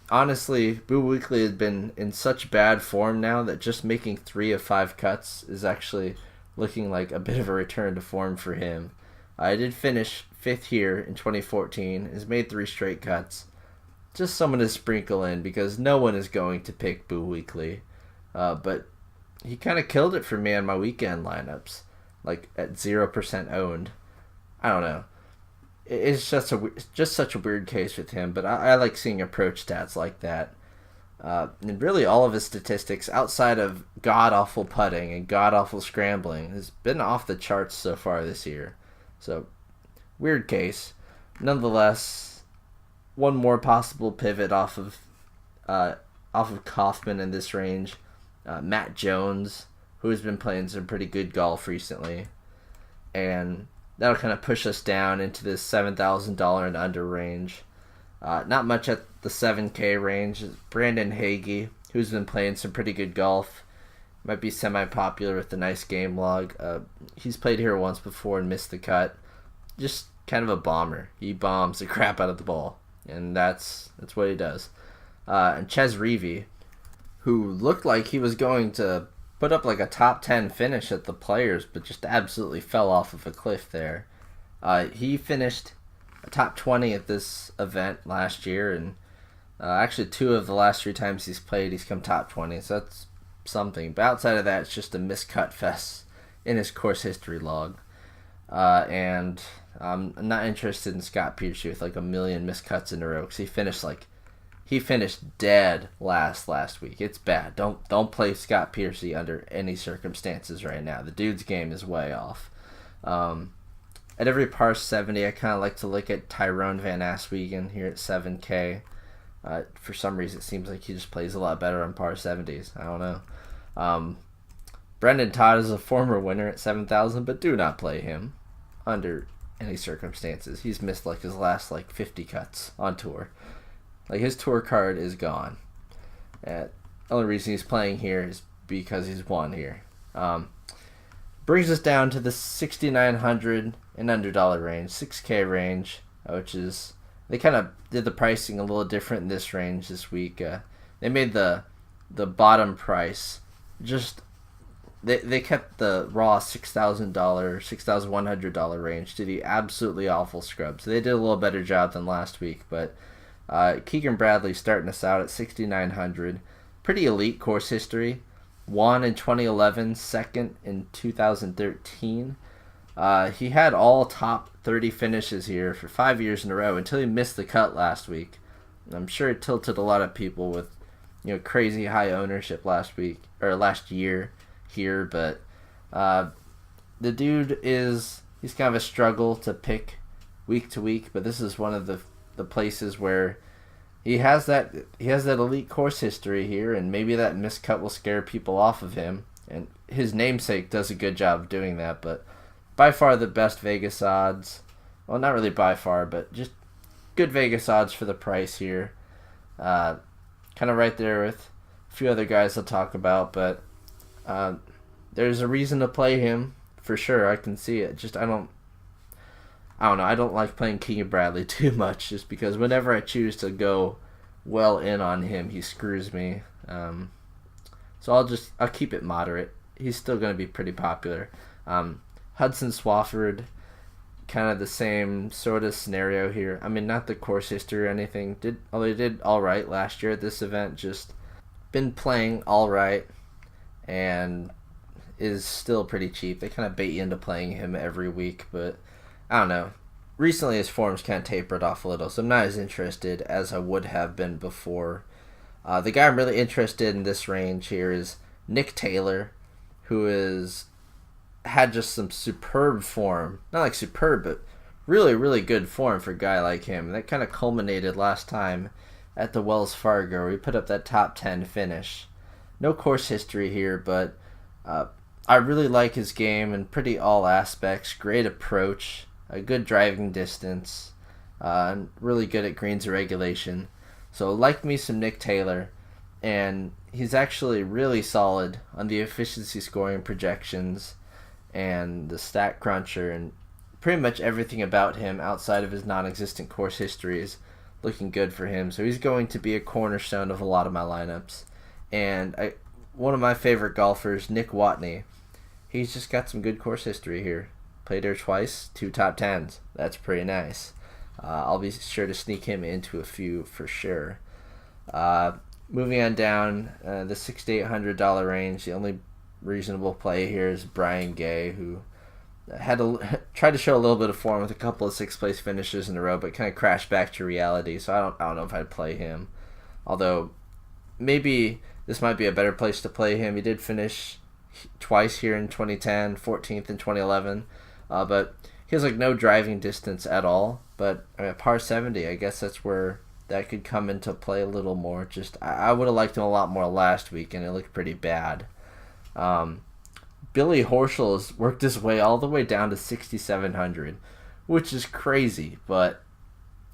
honestly, Boo Weekly has been in such bad form now that just making 3 of 5 cuts is actually looking like a bit of a return to form for him. I did finish 5th here in 2014. Has made 3 straight cuts. Just someone to sprinkle in because no one is going to pick Boo Weekly. But he kind of killed it for me on my weekend lineups, like at 0% owned. I don't know. It's just such a weird case with him, but I like seeing approach stats like that. And really all of his statistics outside of god-awful putting and god-awful scrambling has been off the charts so far this year. So, weird case. Nonetheless, one more possible pivot off of Kaufman in this range. Matt Jones, who has been playing some pretty good golf recently. And that'll kind of push us down into this $7,000 and under range. Not much at the 7K range. Brandon Hagee, who's been playing some pretty good golf. Might be semi-popular with the nice game log. He's played here once before and missed the cut. Just kind of a bomber. He bombs the crap out of the ball. And that's what he does. And Ches Reavie, who looked like he was going to put up like a top 10 finish at the Players, but just absolutely fell off of a cliff there. He finished a top 20 at this event last year, and actually 2 of the last 3 times he's played, he's come top 20, so that's something. But outside of that, it's just a miscut fest in his course history log. And I'm not interested in Scott Piercy with like a million miscuts in a row, because he finished dead last week. It's bad. Don't play Scott Piercy under any circumstances right now. The dude's game is way off. At every par 70, I kind of like to look at Tyrone Van Aswegen here at 7K. For some reason, it seems like he just plays a lot better on par 70s. I don't know. Brendan Todd is a former winner at 7,000, but do not play him under any circumstances. He's missed like his last 50 cuts on tour. Like, his tour card is gone. The only reason he's playing here is because he's won here. Brings us down to the 6,900 and under dollar range, 6K range, which is, they kind of did the pricing a little different in this range this week. They made the bottom price just, they kept the raw $6,000, $6,100 range to the absolutely awful scrub. So they did a little better job than last week, but Keegan Bradley starting us out at 6,900. Pretty elite course history. Won in 2011, second in 2013. He had all top 30 finishes here for 5 years in a row until he missed the cut last week. I'm sure it tilted a lot of people with, crazy high ownership last year here, but the dude he's kind of a struggle to pick week to week, but this is one of the places where he has that elite course history here, and maybe that miscut will scare people off of him, and his namesake does a good job of doing that. But by far the best Vegas odds, well, not really by far, but just good Vegas odds for the price here. Kind of right there with a few other guys I'll talk about, but there's a reason to play him for sure. I can see it. Just I don't know. I don't like playing Keegan Bradley too much, just because whenever I choose to go well in on him, he screws me. So I'll keep it moderate. He's still going to be pretty popular. Hudson Swafford, kind of the same sort of scenario here. I mean, not the course history or anything. Although he did all right last year at this event. Just been playing all right, and is still pretty cheap. They kind of bait you into playing him every week, but I don't know. Recently his form's kind of tapered off a little, so I'm not as interested as I would have been before. The guy I'm really interested in this range here is Nick Taylor, who had just some superb form. Not like superb, but really, really good form for a guy like him. And that kind of culminated last time at the Wells Fargo, where he put up that top 10 finish. No course history here, but I really like his game in pretty all aspects. Great approach, a good driving distance, and really good at greens regulation. So like me some Nick Taylor, and he's actually really solid on the efficiency scoring projections and the stat cruncher, and pretty much everything about him outside of his non-existent course history is looking good for him. So he's going to be a cornerstone of a lot of my lineups. And one of my favorite golfers, Nick Watney, he's just got some good course history here. Played there twice, 2 top 10s. That's pretty nice. I'll be sure to sneak him into a few for sure. Moving on down, the $600 to $800 range, the only reasonable play here is Brian Gay, who tried to show a little bit of form with a couple of 6th place finishes in a row, but kind of crashed back to reality. So I don't know if I'd play him. Although maybe this might be a better place to play him. He did finish twice here in 2010, 14th in 2011, but he has like no driving distance at all. But I mean, par 70, I guess that's where that could come into play a little more. Just I would have liked him a lot more last week, and it looked pretty bad. Billy Horschel has worked his way all the way down to 6,700, which is crazy. But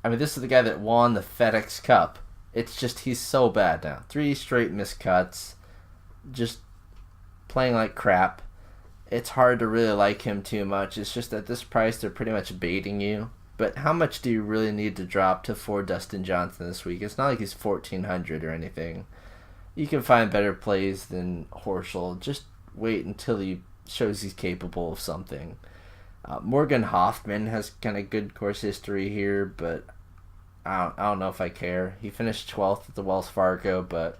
I mean, this is the guy that won the FedEx Cup. It's just he's so bad now. 3 straight missed cuts, just playing like crap. It's hard to really like him too much. It's just at this price, they're pretty much baiting you. But how much do you really need to drop to for Dustin Johnson this week? It's not like he's 1,400 or anything. You can find better plays than Horschel. Just wait until he shows he's capable of something. Morgan Hoffman has kind of good course history here, but I don't know if I care. He finished 12th at the Wells Fargo, but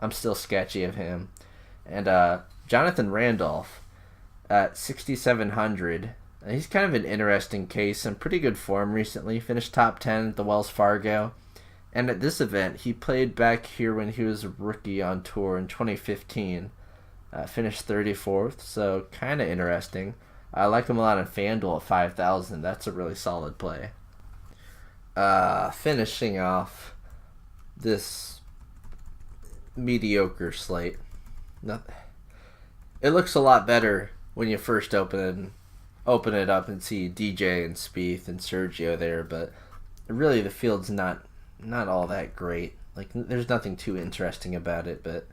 I'm still sketchy of him. And Jonathan Randolph at 6,700. He's kind of an interesting case. In pretty good form recently. Finished top 10 at the Wells Fargo. And at this event, he played back here when he was a rookie on tour in 2015. Finished 34th, so kind of interesting. I like him a lot on FanDuel at 5,000. That's a really solid play. Finishing off this mediocre slate. It looks a lot better when you first open it up and see DJ and Spieth and Sergio there, but really the field's not all that great. Like, there's nothing too interesting about it, but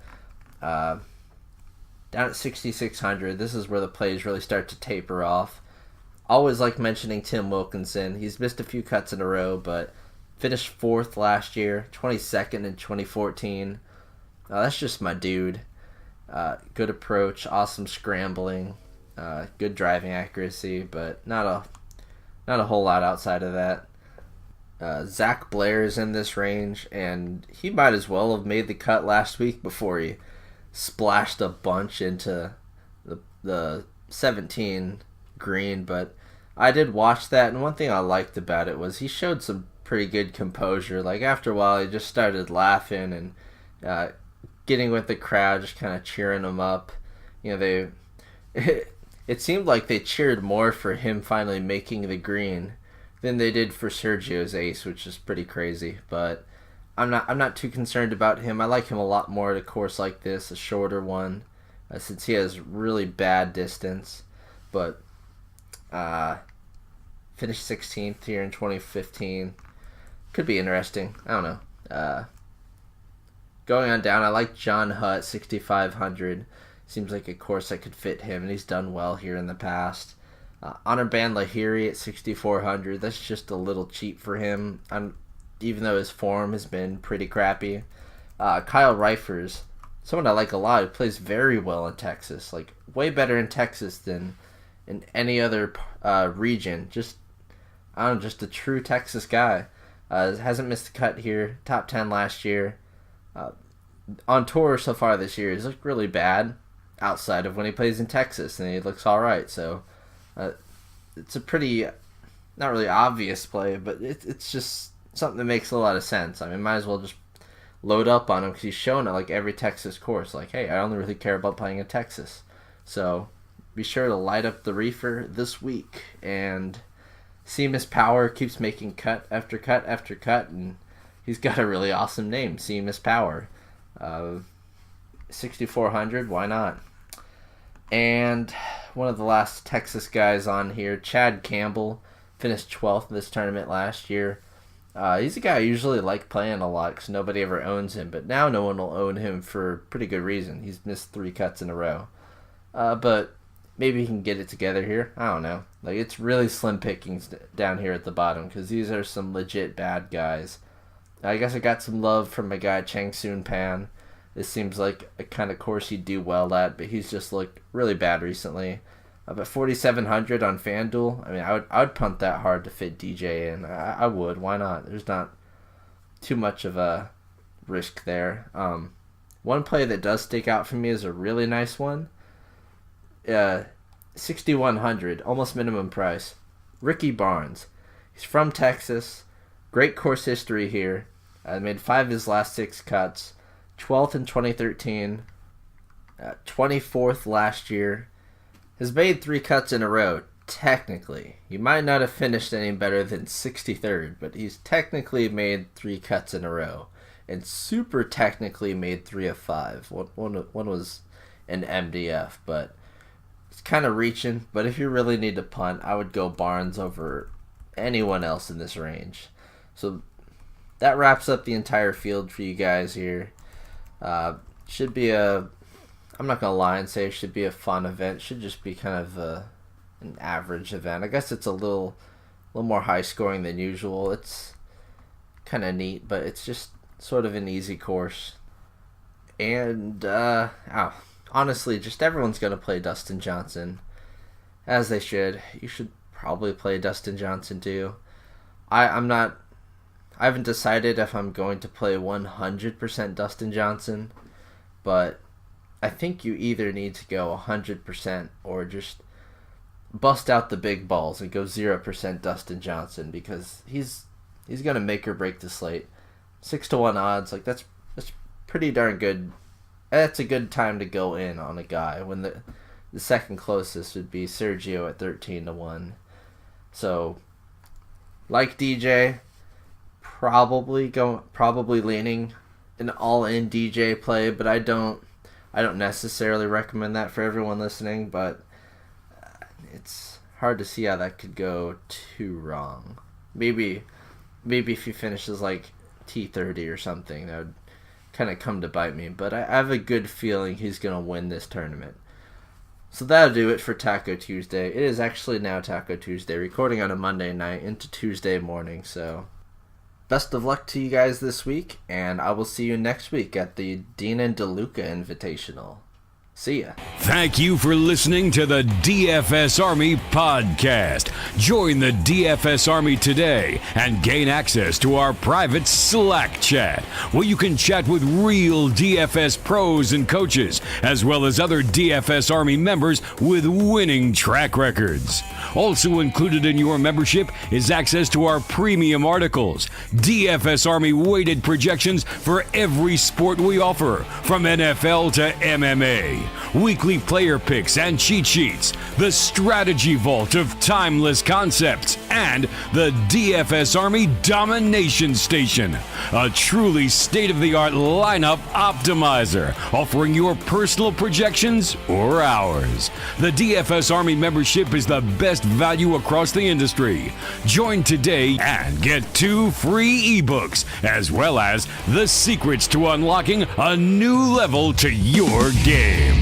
down at 6,600, this is where the plays really start to taper off. Always like mentioning Tim Wilkinson. He's missed a few cuts in a row, but finished 4th last year, 22nd in 2014. That's just my dude. Good approach, awesome scrambling, good driving accuracy, but not a whole lot outside of that. Zach Blair is in this range, and he might as well have made the cut last week before he splashed a bunch into the 17 green. But I did watch that, and one thing I liked about it was he showed some pretty good composure. Like, after a while, he just started laughing and getting with the crowd, just kind of cheering him up. You know, it seemed like they cheered more for him finally making the green than they did for Sergio's ace, which is pretty crazy. But I'm not too concerned about him. I like him a lot more at a course like this, a shorter one, since he has really bad distance. But finished 16th here in 2015. Could be interesting. I don't know. Going on down, I like John Hutt, 6,500. Seems like a course that could fit him, and he's done well here in the past. Anirban Lahiri at 6,400. That's just a little cheap for him, even though his form has been pretty crappy. Kyle Reifers, someone I like a lot, who plays very well in Texas. Like, way better in Texas than in any other region. Just a true Texas guy. Hasn't missed a cut here. Top 10 last year. On tour so far this year, he's looked really bad. outside of when he plays in Texas, and he looks all right. So it's a pretty, not really obvious play, but it's just something that makes a lot of sense. I mean, might as well just load up on him because he's shown at like every Texas course. Like, hey, I only really care about playing in Texas. So be sure to light up the reefer this week. And Seamus Power keeps making cut after cut after cut, and he's got a really awesome name, Seamus Power. 6,400, why not? And one of the last Texas guys on here, Chad Campbell, finished 12th in this tournament last year. He's a guy I usually like playing a lot because nobody ever owns him, but now no one will own him for pretty good reason. He's missed 3 cuts in a row. But maybe he can get it together here. I don't know. Like, it's really slim pickings down here at the bottom because these are some legit bad guys. I guess I got some love from my guy Chang Soon Pan. This seems like a kind of course he'd do well at, but he's just looked really bad recently. But 4,700 on FanDuel, I mean, I would punt that hard to fit DJ in. I would. Why not? There's not too much of a risk there. One play that does stick out for me is a really nice one. 6,100, almost minimum price. Ricky Barnes. He's from Texas. Great course history here. Made 5 of his last 6 cuts. 12th in 2013. 24th last year. Has made 3 cuts in a row, technically. You might not have finished any better than 63rd, but he's technically made 3 cuts in a row. And super technically made 3 of 5. One was an MDF, but it's kind of reaching. But if you really need to punt, I would go Barnes over anyone else in this range. So that wraps up the entire field for you guys here. Should be I'm not going to lie and say it should be a fun event. It should just be kind of an average event. I guess it's a little more high scoring than usual. It's kind of neat, but it's just sort of an easy course. And honestly, just everyone's going to play Dustin Johnson, as they should. You should probably play Dustin Johnson too. I haven't decided if I'm going to play 100% Dustin Johnson, but I think you either need to go 100% or just bust out the big balls and go 0% Dustin Johnson, because he's going to make or break the slate. 6-1 odds, like that's pretty darn good. That's a good time to go in on a guy when the second closest would be Sergio at 13-1. So, like DJ, probably leaning an all-in DJ play, but I don't necessarily recommend that for everyone listening, but it's hard to see how that could go too wrong. Maybe if he finishes like T30 or something, that would kind of come to bite me, but I have a good feeling he's going to win this tournament. So that'll do it for Taco Tuesday. It is actually now Taco Tuesday, recording on a Monday night into Tuesday morning, so best of luck to you guys this week, and I will see you next week at the Dean and DeLuca Invitational. See ya. Thank you for listening to the DFS Army podcast. Join the DFS Army today and gain access to our private Slack chat, where you can chat with real DFS pros and coaches, as well as other DFS Army members with winning track records. Also included in your membership is access to our premium articles, DFS Army weighted projections for every sport we offer, from NFL to MMA, weekly player picks and cheat sheets, the strategy vault of timeless concepts, and the DFS Army Domination Station, a truly state-of-the-art lineup optimizer, offering your personal projections or ours. The DFS Army membership is the best value across the industry. Join today and get 2 free ebooks, as well as the secrets to unlocking a new level to your game.